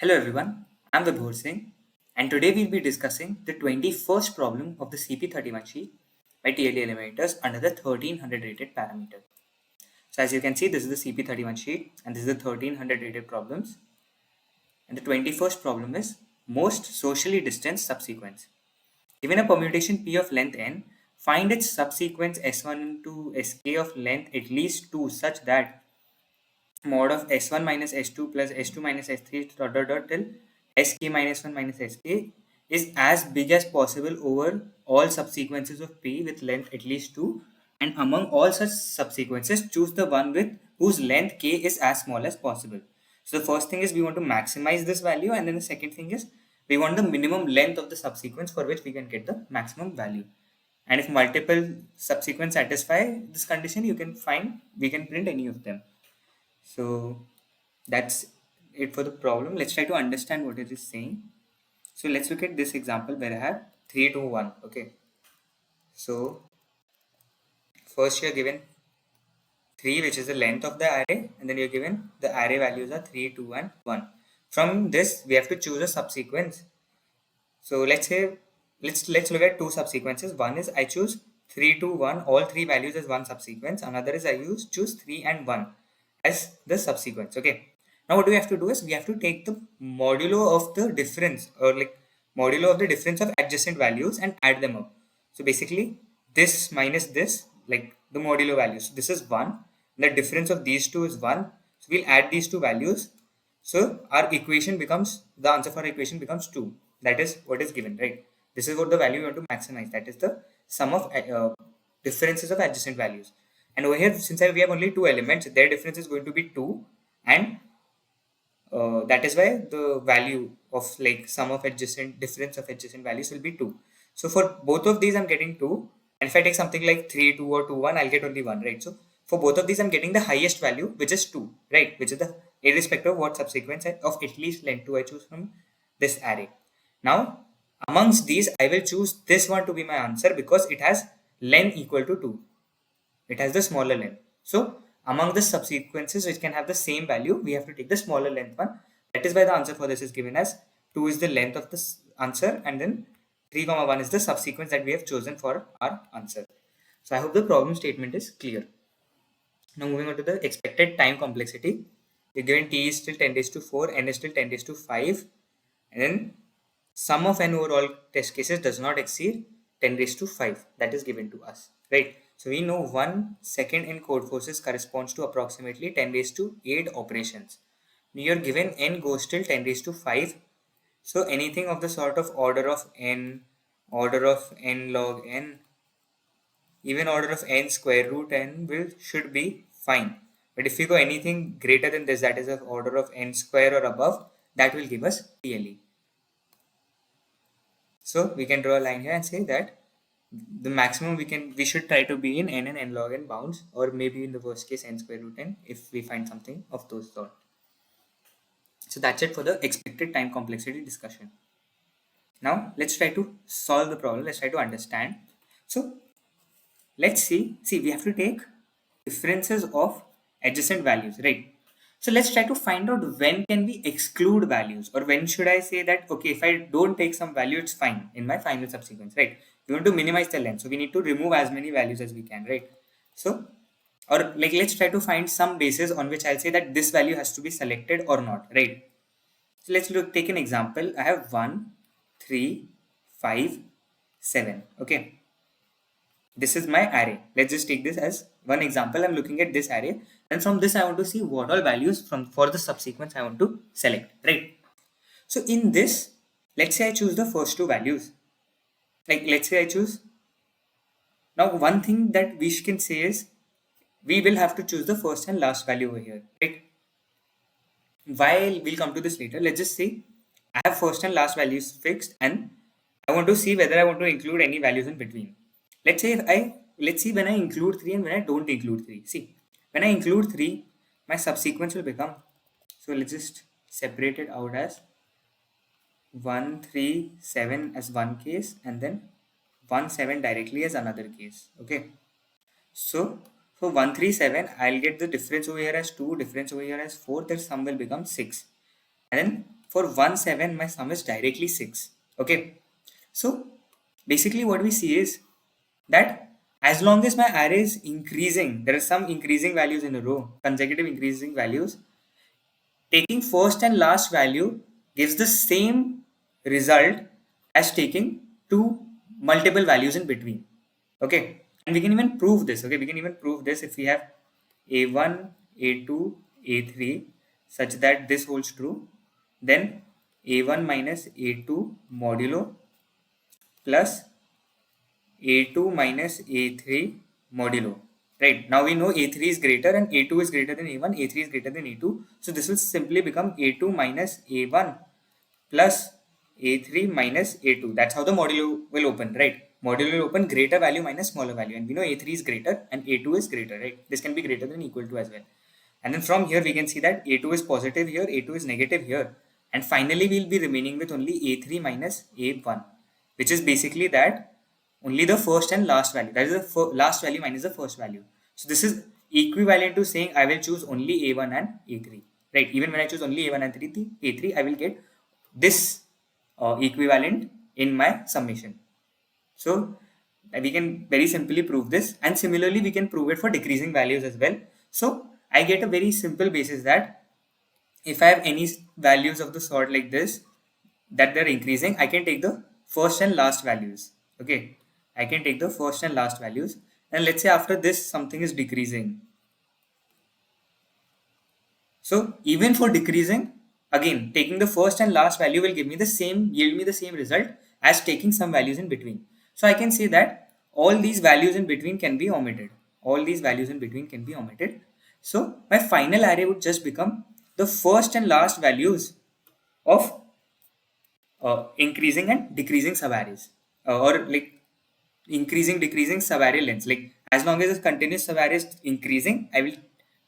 Hello everyone, I'm Vibhor Singh, and today we'll be discussing the 21st problem of the CP-31 sheet by TLE Eliminators under the 1300 rated parameter. So as you can see, this is the CP-31 sheet and this is the 1300 rated problems. And the 21st problem is most socially distant subsequence. Given a permutation P of length n, find its subsequence S1 into Sk of length at least 2 such that mod of S1 minus S2 plus S2 minus S3 dot dot dot till Sk minus 1 minus Sk is as big as possible over all subsequences of P with length at least 2, and among all such subsequences choose the one with whose length K is as small as possible. So the first thing is we want to maximize this value, and then the second thing is we want the minimum length of the subsequence for which we can get the maximum value. And if multiple subsequence satisfy this condition, we can print any of them. So that's it for the problem. Let's try to understand what it is saying. So let's look at this example where I have 3, 2, 1. Okay. So first you're given 3, which is the length of the array, and then you're given the array values are 3, 2, and 1. From this, we have to choose a subsequence. So let's look at two subsequences. One is I choose 3, 2, 1, all three values as one subsequence. Another is I choose 3 and 1 as the subsequence. Okay. Now what we have to do is we have to take the modulo of the difference, or like modulo of the difference of adjacent values, and add them up. So basically this minus this, like the modulo values. So this is 1. The difference of these two is 1. So we'll add these two values. So our equation becomes, the answer for our equation becomes 2. That is what is given, right? This is what the value you want to maximize. That is the sum of differences of adjacent values. And over here, since we have only two elements, their difference is going to be 2, and that is why the value of like sum of adjacent difference of adjacent values will be 2. So for both of these I'm getting 2, and if I take something like 3, 2 or 2, 1, I'll get only 1, right? So for both of these I'm getting the highest value, which is 2, right? Which is the irrespective of what subsequence of at least length 2 I choose from this array. Now amongst these I will choose this one to be my answer because it has length equal to 2. It has the smaller length. So among the subsequences which can have the same value, we have to take the smaller length one. That is why the answer for this is given as 2 is the length of this answer, and then 3, 1 is the subsequence that we have chosen for our answer. So I hope the problem statement is clear. Now moving on to the expected time complexity. We're given t is still 10 raised to 4, n is still 10 raised to 5, and then sum of n over all test cases does not exceed 10 raised to 5. That is given to us, right? So we know 1 second in Codeforces corresponds to approximately 10 raised to 8 operations. You are given n goes till 10 raised to 5. So anything of the sort of order of n log n, even order of n square root n should be fine. But if you go anything greater than this, that is of order of n square or above, that will give us TLE. So we can draw a line here and say that the maximum we should try to be in n and n log n bounds, or maybe in the worst case n square root n if we find something of those sort. So that's it for the expected time complexity discussion. Now let's try to solve the problem. Let's try to understand. So let's see we have to take differences of adjacent values, right? So let's try to find out when can we exclude values, or when should I say that okay, if I don't take some value, it's fine in my final subsequence, right? We want to minimize the length, so we need to remove as many values as we can, right? So, or like let's try to find some basis on which I'll say that this value has to be selected or not, right? So let's take an example. I have 1, 3, 5, 7. Okay, this is my array. Let's just take this as one example. I'm looking at this array, and from this I want to see what all values for the subsequence I want to select, right? So in this, let's say I choose the first two values. Like let's say I choose. Now one thing that we can say is we will have to choose the first and last value over here, right? While we'll come to this later, let's just say I have first and last values fixed, and I want to see whether I want to include any values in between. Let's see when I include 3 and when I don't include 3. See, when I include 3, my subsequence will become, so let's just separate it out as 1, 3, 7 as one case, and then 1, 7 directly as another case. Okay. So for 1, 3, 7, I'll get the difference over here as 2, difference over here as 4, their sum will become 6. And then for 1, 7, my sum is directly 6. Okay. So basically what we see is that as long as my array is increasing, there are some increasing values in a row, consecutive increasing values, taking first and last value gives the same result as taking two multiple values in between. Okay, and we can even prove this. Okay, we can even prove this if we have a1, a2, a3 such that this holds true. Then a1 minus a2 modulo plus a2 minus a3 modulo. Right, now we know a3 is greater and a2 is greater than a1, a3 is greater than a2. So this will simply become a2 minus a1 plus a3 minus a2. That's how the modulo will open, right? Modulo will open greater value minus smaller value, and we know a3 is greater and a2 is greater, right? This can be greater than equal to as well. And then from here we can see that a2 is positive here, a2 is negative here, and finally we'll be remaining with only a3 minus a1, which is basically that only the first and last value, that is the last value minus the first value. So this is equivalent to saying I will choose only a1 and a3, right? Even when I choose only a1 and a3, I will get this equivalent in my summation. So we can very simply prove this, and similarly we can prove it for decreasing values as well. So I get a very simple basis that if I have any values of the sort like this that they're increasing, I can take the first and last values. Okay, I can take the first and last values, and let's say after this something is decreasing. So even for decreasing, again taking the first and last value will give me the same, yield me the same result as taking some values in between. So I can say that all these values in between can be omitted. All these values in between can be omitted. So my final array would just become the first and last values of increasing and decreasing subarrays, or like increasing decreasing subarray lengths. Like as long as the continuous subarray is increasing, I will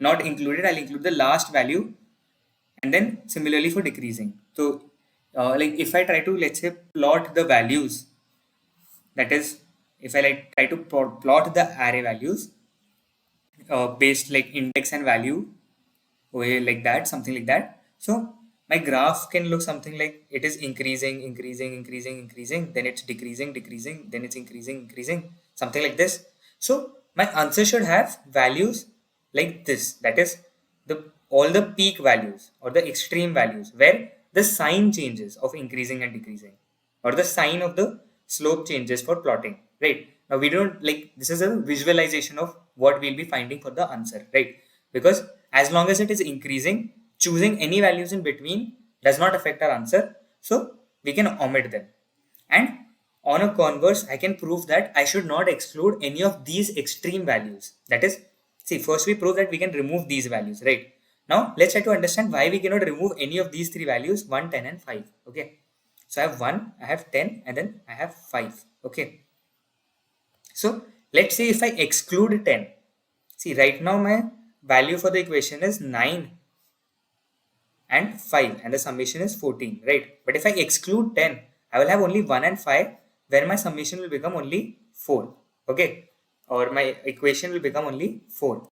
not include it. I'll include the last value, and then similarly for decreasing. So like if I try to, let's say, plot the values, that is if I like try to plot the array values based like index and value way, like that, something like that. So my graph can look something like it is increasing, increasing, increasing, increasing, then it's decreasing, decreasing, then it's increasing, increasing, something like this. So my answer should have values like this, that is the all the peak values or the extreme values where the sign changes of increasing and decreasing, or the sign of the slope changes for plotting, right? Now we don't like, this is a visualization of what we'll be finding for the answer, right? Because as long as it is increasing, choosing any values in between does not affect our answer, so we can omit them. And on a converse, I can prove that I should not exclude any of these extreme values. That is, see, first we prove that we can remove these values, right? Now let's try to understand why we cannot remove any of these three values, 1, 10 and 5. Okay, so I have 1, I have 10, and then I have 5. Okay, so let's say if I exclude 10, see, right now my value for the equation is 9 and 5, and the summation is 14, right? But if I exclude 10, I will have only 1 and 5, where my summation will become only 4. Okay, or my equation will become only 4.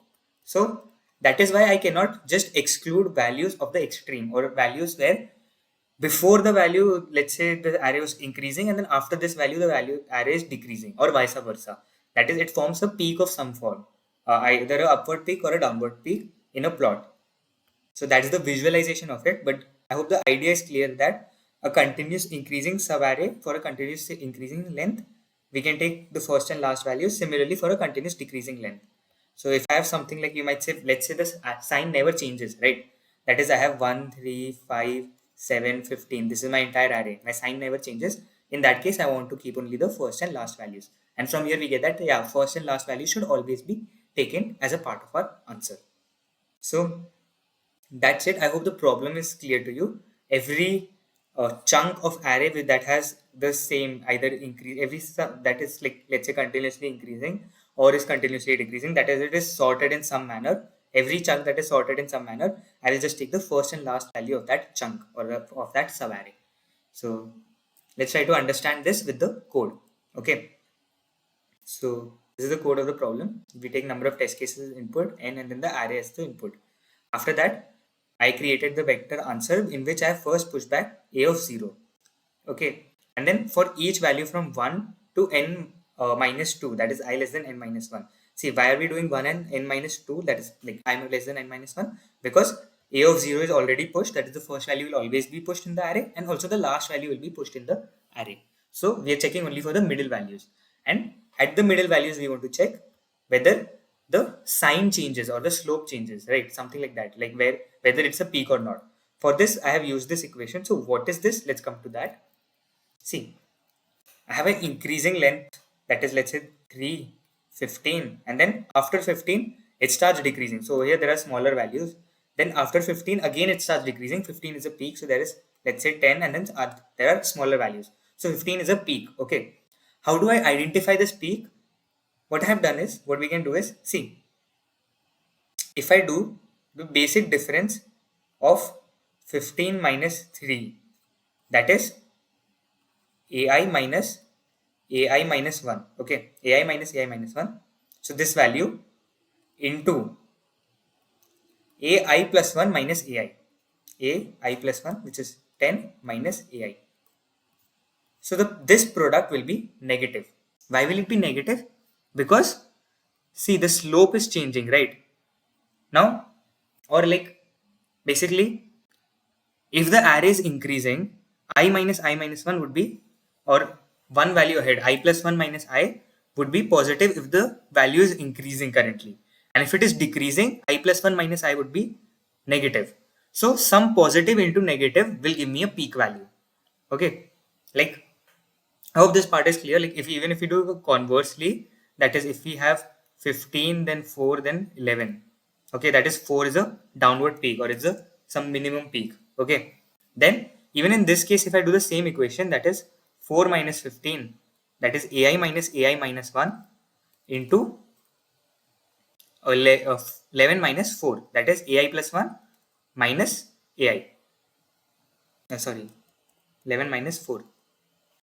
So that is why I cannot just exclude values of the extreme, or values where before the value, let's say the array was increasing, and then after this value the value array is decreasing, or vice versa. That is, it forms a peak of some form, either a upward peak or a downward peak in a plot. So that is the visualization of it, but I hope the idea is clear that a continuous increasing subarray for a continuous increasing length, we can take the first and last values. Similarly for a continuous decreasing length. So if I have something like, you might say, let's say this sign never changes, right? That is, I have 1, 3, 5, 7, 15. This is my entire array. My sign never changes. In that case, I want to keep only the first and last values. And from here we get that, yeah, first and last values should always be taken as a part of our answer. So that's it. I hope the problem is clear to you. Every chunk of array that has the same either increase, every that is like, let's say, continuously increasing or is continuously decreasing, that is, it is sorted in some manner. Every chunk that is sorted in some manner, I will just take the first and last value of that chunk, or of that subarray. So let's try to understand this with the code. Okay. So this is the code of the problem. We take number of test cases as input n, and then the array as the input. After that, I created the vector answer in which I have first pushed back a of 0. Okay, and then for each value from 1 to n minus 2, that is I less than n minus 1. See, why are we doing 1 and n minus 2? That is like I am less than n minus 1, because a of 0 is already pushed. That is the first value will always be pushed in the array, and also the last value will be pushed in the array. So we are checking only for the middle values, and at the middle values we want to check whether the sign changes or the slope changes, right? Something like that, like whether it's a peak or not. For this I have used this equation. So what is this? Let's come to that. See, I have an increasing length, that is, let's say 3, 15, and then after 15 it starts decreasing. So here there are smaller values. Then after 15 again it starts decreasing. 15 is a peak, so there is, let's say 10, and then there are smaller values. So 15 is a peak. Okay, how do I identify this peak? What I have done is, what we can do is, see, if I do the basic difference of 15 minus 3, that is ai minus ai minus 1. Okay, ai minus ai minus 1. So this value into ai plus 1 minus ai plus 1, which is 10 minus ai. So this product will be negative. Why will it be negative? Because see, the slope is changing right now, or like basically, if the array is increasing, I minus I minus 1 would be, or one value ahead, I plus 1 minus I would be positive if the value is increasing currently. And if it is decreasing, I plus 1 minus I would be negative. So some positive into negative will give me a peak value. Okay. Like, I hope this part is clear. Like, if even if we do conversely, that is, if we have 15, then 4, then 11. Okay, that is 4 is a downward peak, or it's a some minimum peak. Okay, then even in this case, if I do the same equation, that is 4 minus 15, that is ai minus 1 into 11 minus 4, that is ai plus 1 minus ai. Sorry, 11 minus 4.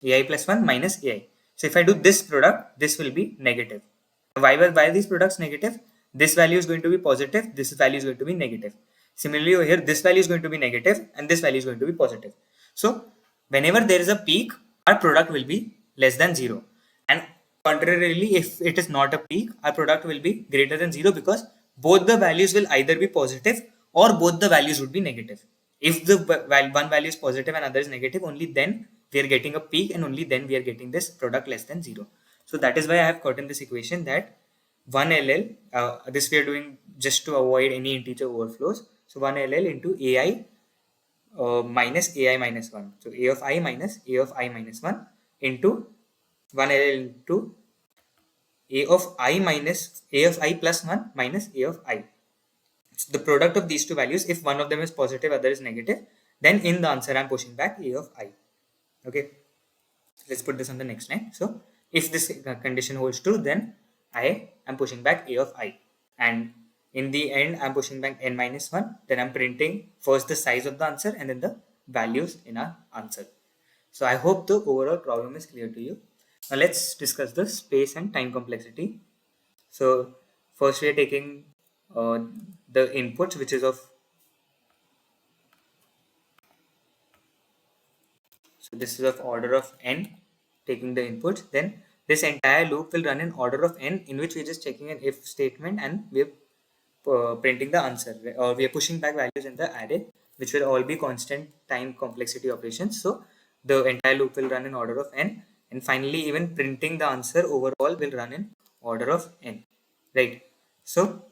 ai plus 1 minus ai. So if I do this product, this will be negative. Why are these products negative? This value is going to be positive, this value is going to be negative. Similarly over here, this value is going to be negative and this value is going to be positive. So whenever there is a peak, our product will be less than 0. And contrarily, if it is not a peak, our product will be greater than 0, because both the values will either be positive or both the values would be negative. If the one value is positive and other is negative, only then we are getting a peak, and only then we are getting this product less than 0. So that is why I have gotten this equation that 1 LL, this we are doing just to avoid any integer overflows. So 1 LL into AI minus AI minus 1. So A of I minus A of I minus 1 into 1 LL into A of I minus A of I plus 1 minus A of I. So the product of these two values, if one of them is positive, other is negative, then in the answer I'm pushing back A of I. Okay, let's put this on the next line. So if this condition holds true, then I am pushing back A of I, and in the end I'm pushing back n minus 1. Then I'm printing first the size of the answer and then the values in our answer. So I hope the overall problem is clear to you. Now let's discuss the space and time complexity. So first we are taking the inputs, which is of, so this is of order of n, taking the inputs. Then this entire loop will run in order of n, in which we're just checking an if statement and we're printing the answer, or we are pushing back values in the array, which will all be constant time complexity operations. So the entire loop will run in order of n, and finally even printing the answer overall will run in order of n, right? So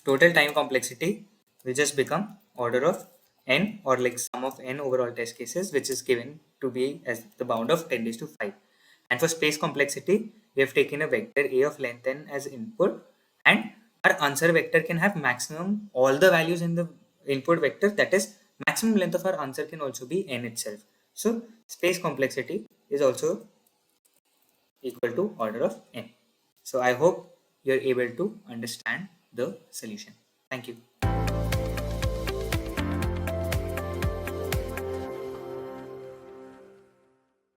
total time complexity will just become order of n, or like sum of n overall test cases, which is given to be as the bound of 10 raised to 5. And for space complexity, we have taken a vector a of length n as input, and our answer vector can have maximum all the values in the input vector, that is maximum length of our answer can also be n itself. So space complexity is also equal to order of n. So I hope you're able to understand the solution. Thank you.